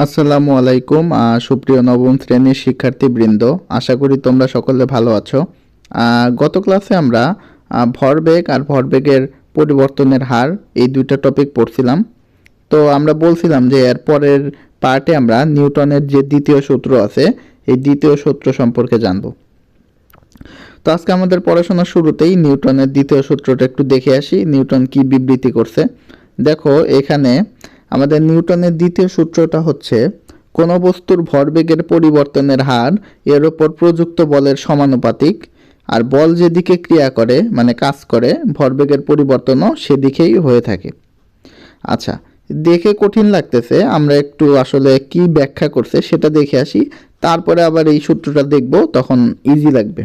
আসসালামু আলাইকুম সুপ্রিয় নবম শ্রেণীর শিক্ষার্থীবৃন্দ, আশা করি তোমরা সকলে ভালো আছো। গত ক্লাসে আমরা ভরবেগ আর ভরবেগের পরিবর্তনের হার এই দুইটা টপিক পড়ছিলাম। তো আমরা বলছিলাম যে এর পরের পার্টে আমরা নিউটনের যে দ্বিতীয় সূত্র আছে এই দ্বিতীয় সূত্র সম্পর্কে জানব। তো আজকে আমাদের পড়াশোনার শুরুতেই নিউটনের দ্বিতীয় সূত্রটা একটু দেখে আসি, নিউটন কি বিবৃতি করছে। দেখো এখানে আমাদের নিউটনের দ্বিতীয় সূত্রটা হচ্ছে কোনো বস্তুর ভরবেগের পরিবর্তনের হার এর ওপর প্রযুক্ত বলের সমানুপাতিক, আর বল যেদিকে ক্রিয়া করে মানে কাজ করে ভরবেগের পরিবর্তনও সেদিকেই হয়ে থাকে। আচ্ছা, দেখে কঠিন লাগতেছে, আমরা একটু আসলে কি ব্যাখ্যা করছে সেটা দেখে আসি, তারপরে আবার এই সূত্রটা দেখব, তখন ইজি লাগবে।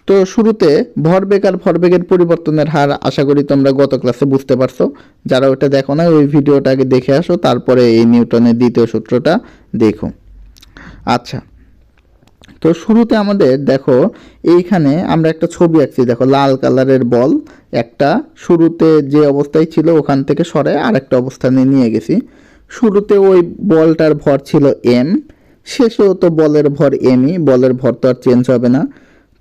তো শুরুতে ভরবেগ আর ভরবেগের পরিবর্তনের হার আশা করি তোমরা গত ক্লাসে বুঝতে পারছো। যারা ওটা দেখো না ওই ভিডিওটা আগে দেখে আসো, তারপরে এই নিউটনের দ্বিতীয় সূত্রটা দেখো। আচ্ছা, তো শুরুতে আমাদের দেখো এইখানে আমরা একটা ছবি আঁকছি। দেখো লাল কালারের বল একটা শুরুতে যে অবস্থায় ছিল ওখান থেকে সরায় আরেকটা অবস্থানে নিয়ে গেছি। শুরুতে ওই বলটার ভর ছিল এম, শেষেও তো বলের ভর এমই, বলের ভর তো আর চেঞ্জ হবে না।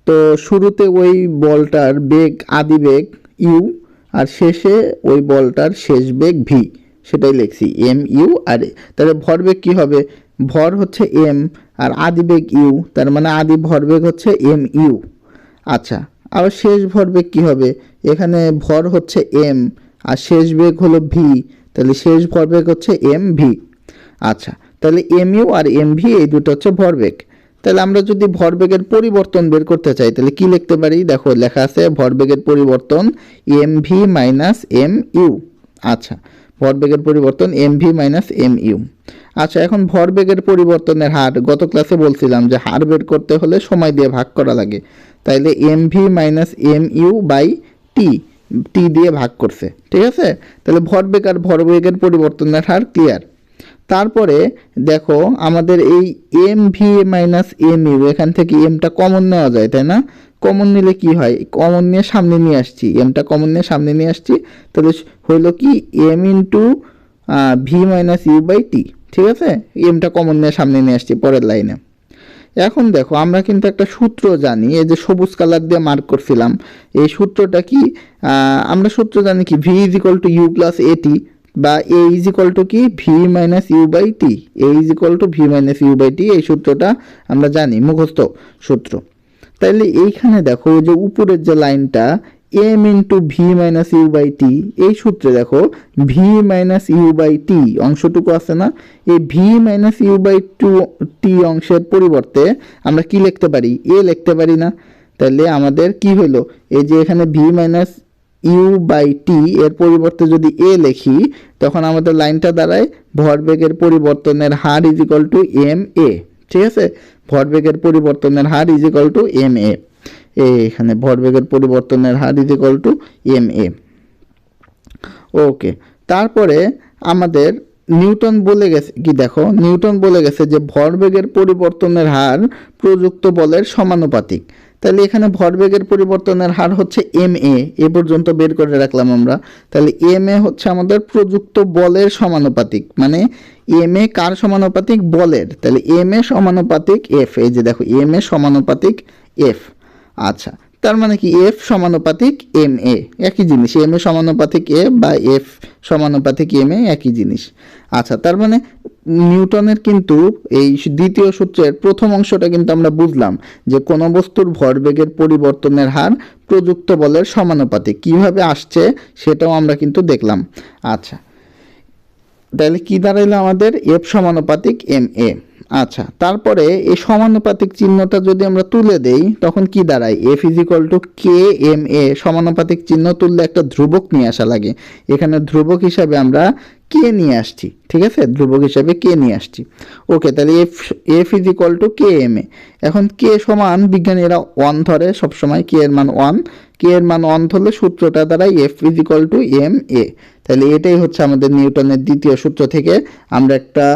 তো শুরুতে ওই বলটার বেগ আদি বেগ ইউ, আর শেষে ওই বলটার শেষ বেগ ভি, সেটাই লিখছি এম ইউ। আর তাহলে ভরবেগ কি হবে? ভর হচ্ছে এম আর আদি বেগ ইউ, তার মানে আদি ভরবেগ হচ্ছে এম ইউ। আচ্ছা, আবার শেষ ভরবেগ কি হবে? এখানে ভর হচ্ছে এম আর শেষ বেগ হলো ভি, তাহলে শেষ ভরবেগ হচ্ছে এম ভি। আচ্ছা, তাহলে এম ইউ আর এম ভি এই দুটো হচ্ছে ভরবেগ। তাহলে আমরা যদি ভরবেগের পরিবর্তন বের করতে চাই তাহলে কি লিখতে পারি? দেখো লেখা আছে ভরবেগের পরিবর্তন m V minus M u. আচ্ছা, ভরবেগের পরিবর্তন m V minus M u. আচ্ছা, এখন ভরবেগের পরিবর্তনের হার গত ক্লাসে বলছিলাম যে হার বের করতে হলে সময় দিয়ে ভাগ করা লাগে, তাইলে M V minus M U by T, T দিয়ে ভাগ করছে, ঠিক আছে। তাহলে ভরবেগ আর ভরবেগের পরিবর্তনের হার ক্লিয়ার। তারপরে দেখো আমাদের এই m V minus M u, এখান থেকে এমটা কমন নেওয়া যায়, তাই না? কমন নিলে কি হয়? কমন নিয়ে সামনে নিয়ে আসছি, এমটা কমন নিয়ে সামনে নিয়ে আসছি, তাহলে হইলো কি M into V minus U by T, ঠিক আছে। এমটা কমন নিয়ে সামনে নিয়ে আসছি পরের লাইনে। এখন দেখো আমরা কিন্তু একটা সূত্র জানি, এই যে সবুজ কালার দিয়ে মার্ক করছিলাম, এই সূত্রটা কি? আমরা সূত্র জানি কি V is equal to U plus A T, বা এ ইজ ইকুয়াল টু কি V minus U by T, A is equal to V minus U by T, এই সূত্রটা আমরা জানি, মুখস্থ সূত্র। তাইলে এইখানে দেখো যে উপরের যে লাইনটা M into V minus U by T, এই সূত্রে দেখো V minus U by T অংশটুকু আছে না, এই V minus U by two T অংশের পরিবর্তে আমরা কি লিখতে পারি? এ লিখতে পারি না? তাহলে আমাদের কি হলো, এই যে এখানে ভি মাইনাস ইউ বাই টি এর পরিবর্তে যদি এ লিখি তখন আমাদের লাইনটা দাঁড়ায় ভরবেগের পরিবর্তনের her is equal to M A, ঠিক আছে। ভরবেগের পরিবর্তনের her is equal to M এ, এখানে ভরবেগের পরিবর্তনের her is equal to M এ। ওকে, তারপরে আমাদের নিউটন বলে গেছে কি? দেখো নিউটন বলে গেছে যে ভরবেগের পরিবর্তনের হার প্রযুক্ত বলের সমানুপাতিক। তাহলে এখানে ভরবেগের পরিবর্তনের হার হচ্ছে এম এ পর্যন্ত বের করে রাখলাম আমরা। তাহলে এম এ হচ্ছে আমাদের প্রযুক্ত বলের সমানুপাতিক, মানে এম এ কার সমানুপাতিক? বলের। তাহলে এম এ সমানুপাতিক এফ, এই যে দেখো এম এ সমানুপাতিক এফ। আচ্ছা, তার মানে কি এফ সমানুপাতিক এম এ, একই জিনিস। এম এ সমানুপাতিক এ বা এফ সমানুপাতিক এম এ একই জিনিস। আচ্ছা, তার মানে নিউটনের কিন্তু এই দ্বিতীয় সূত্রের প্রথম অংশটা কিন্তু আমরা বুঝলাম যে কোনো বস্তুর ভরবেগের পরিবর্তনের হার প্রযুক্ত বলের সমানুপাতিক। কিভাবে আসছে সেটাও আমরা কিন্তু দেখলাম। আচ্ছা, তাহলে কি দাঁড়াইলো আমাদের? এফ সমানুপাতিক এম এ। আচ্ছা, তারপরে এই সমানুপাতিক চিহ্নটা যদি আমরা তুলে দেই তখন কি দাঁড়ায়? F is equal to K M A. সমানুপাতিক চিহ্ন তুললে একটা ধ্রুবক নিয়ে আসা লাগে, এখানে ধ্রুবক হিসাবে আমরা কে নিয়ে আসছি, ঠিক আছে, ধ্রুবক হিসাবে কে নিয়ে আসছি। ওকে, তাহলে F is equal to K M A. এখন কে সমান বিজ্ঞানীরা ওয়ান ধরে সবসময়, কে এর মান ওয়ান, কে এর মান ওয়ান ধরলে সূত্রটা দ্বারাই F is equal to M A. তাহলে এটাই হচ্ছে আমাদের নিউটনের দ্বিতীয় সূত্র থেকে আমরা একটা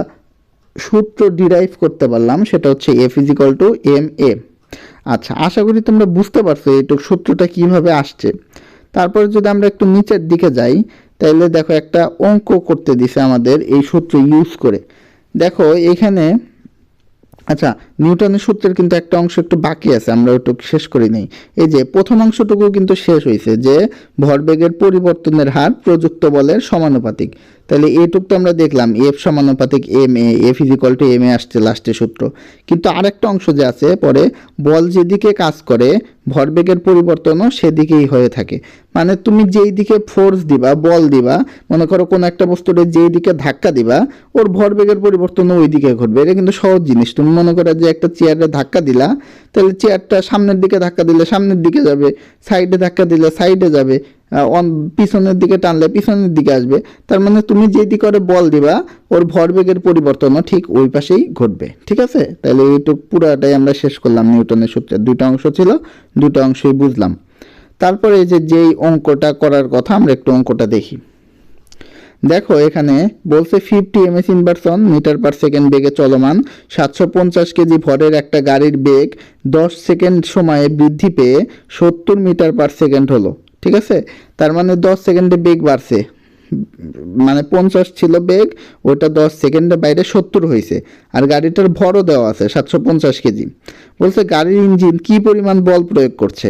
সূত্র ডিরাইভ করতে পারলাম, সেটা হচ্ছে F is equal to M A. আচ্ছা, আশা করি তোমরা বুঝতে পারছো এইটুকু সূত্রটা কিভাবে আসছে। তারপরে যদি আমরা একটু নিচের দিকে যাই তাহলে দেখো একটা অঙ্ক করতে দিছে আমাদের এই সূত্র ইউজ করে। দেখো এখানে, আচ্ছা, নিউটনের সূত্রের কিন্তু একটা অংশ একটু বাকি আছে, আমরা একটু শেষ করে নেই। এই যে প্রথম অংশটুকু কিন্তু শেষ হয়েছে যে ভরবেগের পরিবর্তনের হার প্রযুক্ত বলের সমানুপাতিক। তাহলে এটুক তো আমরা দেখলাম এফ সমানুপাতিক M A, F is equal to M A আসছে লাস্টের সূত্র। কিন্তু আরেকটা অংশ যে আছে পরে, বল যেদিকে কাজ করে ভরবেগের পরিবর্তনও সেদিকেই হয়ে থাকে। মানে তুমি যেই দিকে ফোর্স দিবা, বল দিবা, মনে করো কোনো একটা বস্তুর যেই দিকে ধাক্কা দিবা ওর ভরবেগের পরিবর্তনও ওই দিকে ঘটবে। এটা কিন্তু সহজ জিনিস। তুমি মনে করো যে একটা চেয়ারে ধাক্কা দিলা, তাহলে চেয়ারটা সামনের দিকে ধাক্কা দিলে সামনের দিকে যাবে, সাইডে ধাক্কা দিলে সাইডে যাবে, পিছনের দিকে টানলে পিছনের দিকে আসবে। তার মানে তুমি যেই দিকে করে বল দিবা ওর ভরবেগের পরিবর্তনও ঠিক ওই পাশেই ঘটবে। ঠিক আছে, তাহলে এইটুকু পুরাটাই আমরা শেষ করলাম। নিউটনের সূত্রের দুটো অংশ ছিল, দুটো অংশই বুঝলাম। তারপরে এই যে যেই অঙ্কটা করার কথা, আমরা একটু অঙ্কটা দেখি। দেখো এখানে বলছে 50 ms inverse metre per second বেগে চলমান 750 কেজি ভরের একটা গাড়ির বেগ 10 সেকেন্ড সময়ে বৃদ্ধি পেয়ে 70 মিটার পার সেকেন্ড হলো। ঠিক আছে, তার মানে 10 সেকেন্ডে বেগ বাড়ছে, মানে 50 ছিল বেগ, ওটা 10 সেকেন্ডে বাইরে 70 হয়েছে। আর গাড়িটার ভরও দেওয়া আছে 750 কেজি। বলছে গাড়ির ইঞ্জিন কি পরিমাণ বল প্রয়োগ করছে।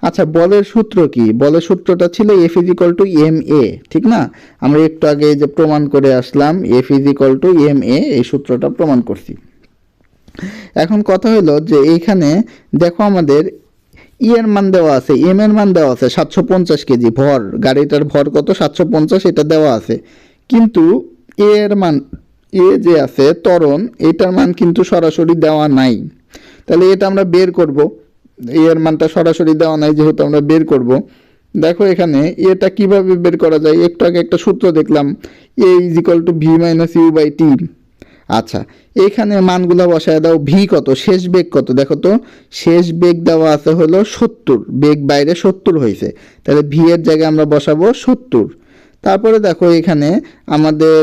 আচ্ছা, বলের সূত্র কি? বলের সূত্রটা ছিল F is equal to M A, ঠিক না? আমরা একটু আগে যে প্রমাণ করে আসলাম F is equal to M A, এই সূত্রটা প্রমাণ করছি। এখন কথা হলো যে এইখানে দেখো আমাদের ই এর মান দেওয়া আছে, এম এর মান দেওয়া আছে 750 কেজি ভর, গাড়িটার ভর কত 750, এটা দেওয়া আছে। কিন্তু এ এর মান, এ যে আছে ত্বরণ, এটার মান কিন্তু সরাসরি দেওয়া নাই। তাহলে এটা আমরা বের করব। এর মানটা সরাসরি দেওয়া নাই যেহেতু আমরা বের করব। দেখো এখানে এটা কিভাবে বের করা যায়, একটু আগে একটা সূত্র দেখলাম, A is equal to V minus U by T. আচ্ছা, এখানে মানগুলো বসায় দাও। ভি কত, শেষ বেগ কত, দেখো তো শেষ বেগ দেওয়া আছে হলো 70, বেগ বাইরে 70 হয়েছে, তাহলে ভি এর জায়গায় আমরা বসাবো 70। তারপরে দেখো এখানে আমাদের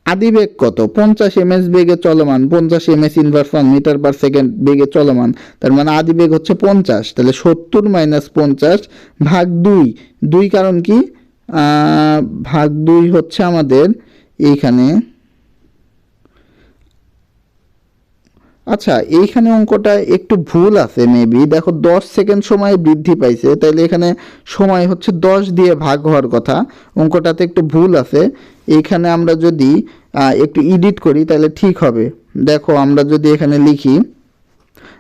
আদি বেগ কত, 50 ms বেগে চলমান, 50 ms inverse metre per second বেগে চলমান, তার মানে আদি বেগ হচ্ছে 50। তাহলে 70 মাইনাস 50 ভাগ 2, 2 কারণ কি, ভাগ 2 হচ্ছে আমাদের এইখানে। আচ্ছা, এইখানে অঙ্কটা একটু ভুল আছে মেবি। দেখো 10 সেকেন্ড সময় বৃদ্ধি পাইছে, তাহলে এখানে সময় হচ্ছে 10 দিয়ে ভাগ হওয়ার কথা, অঙ্কটাতে একটু ভুল আছে। এইখানে আমরা যদি একটু এডিট করি তাহলে ঠিক হবে। দেখো আমরা যদি এখানে লিখি,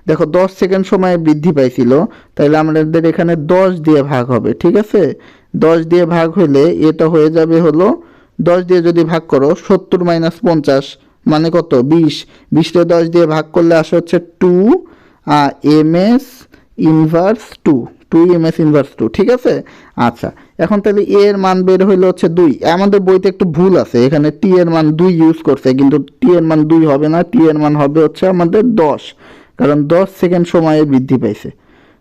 দেখো 10 সেকেন্ড সময়ে বৃদ্ধি পাইছিল, তাহলে আমাদের এখানে 10 দিয়ে ভাগ হবে। ঠিক আছে, 10 দিয়ে ভাগ হইলে এটা হয়ে যাবে হলো, 10 দিয়ে যদি ভাগ করো 70 মাইনাস 50 মানে কত, 20, 20টা 10 দিয়ে ভাগ করলে আসে হচ্ছে 2 ms ইনভার্স 2 ms ইনভার্স 2। ঠিক আছে, আচ্ছা এখন তাহলে এ এর মান বের হইলো হচ্ছে 2। আমাদের বইতে একটু ভুল আছে, এখানে টি এর মান 2 ইউজ করছে, কিন্তু টি এর মান 2 হবে না, টি এর মান হবে হচ্ছে আমাদের 10, কারণ 10 সেকেন্ড সময়ে বৃদ্ধি পাইছে।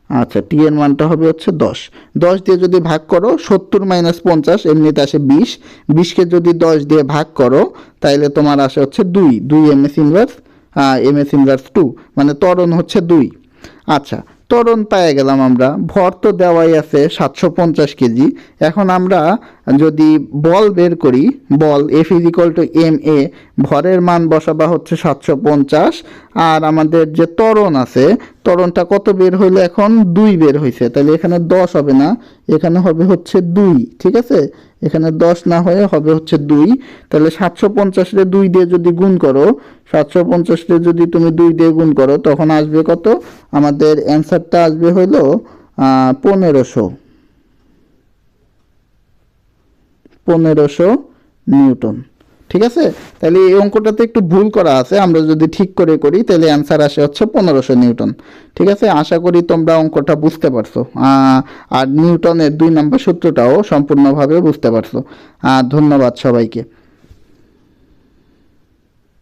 আচ্ছা, টি এর মানটা হবে হচ্ছে 10, 10 দিয়ে যদি ভাগ করো 70 মাইনাস 50 এমনিতে আসে 20, 20কে যদি 10 দিয়ে ভাগ করো তাইলে তোমার আসে হচ্ছে 2 ms ইনভার্স ms ইনভার্স 2, মানে ত্বরণ হচ্ছে 2। আচ্ছা, ত্বরণ পেয়ে গেলাম আমরা, ভর তো দেওয়াই আছে 750 কেজি। এখন আমরা যদি বল বের করি, বল F is equal to M A, ভরের মান বসাবা হচ্ছে 750, আর আমাদের যে ত্বরণ আছে, ত্বরণটা কত বের হইলো, এখন 2 বের হয়েছে, তাহলে এখানে 10 হবে না, এখানে হবে হচ্ছে 2। ঠিক আছে, এখানে 10 না হয়ে হবে হচ্ছে 2। তাহলে 750 রে 2 দিয়ে যদি গুণ করো, 750 রে যদি তুমি 2 দিয়ে গুণ করো তখন আসবে কত, আমাদের অ্যান্সারটা আসবে হইলো 1500 নিউটন। ঠিক আছে, তাহলে এই অঙ্কটাতে একটু ভুল করা আছে, আমরা যদি ঠিক করে করি তাহলে অ্যান্সার আসে হচ্ছে 1500 নিউটন। ঠিক আছে, আশা করি তোমরা অঙ্কটা বুঝতে পারছো, আর নিউটনের 2 নম্বর সূত্রটাও সম্পূর্ণভাবে বুঝতে পারছো। ধন্যবাদ সবাইকে।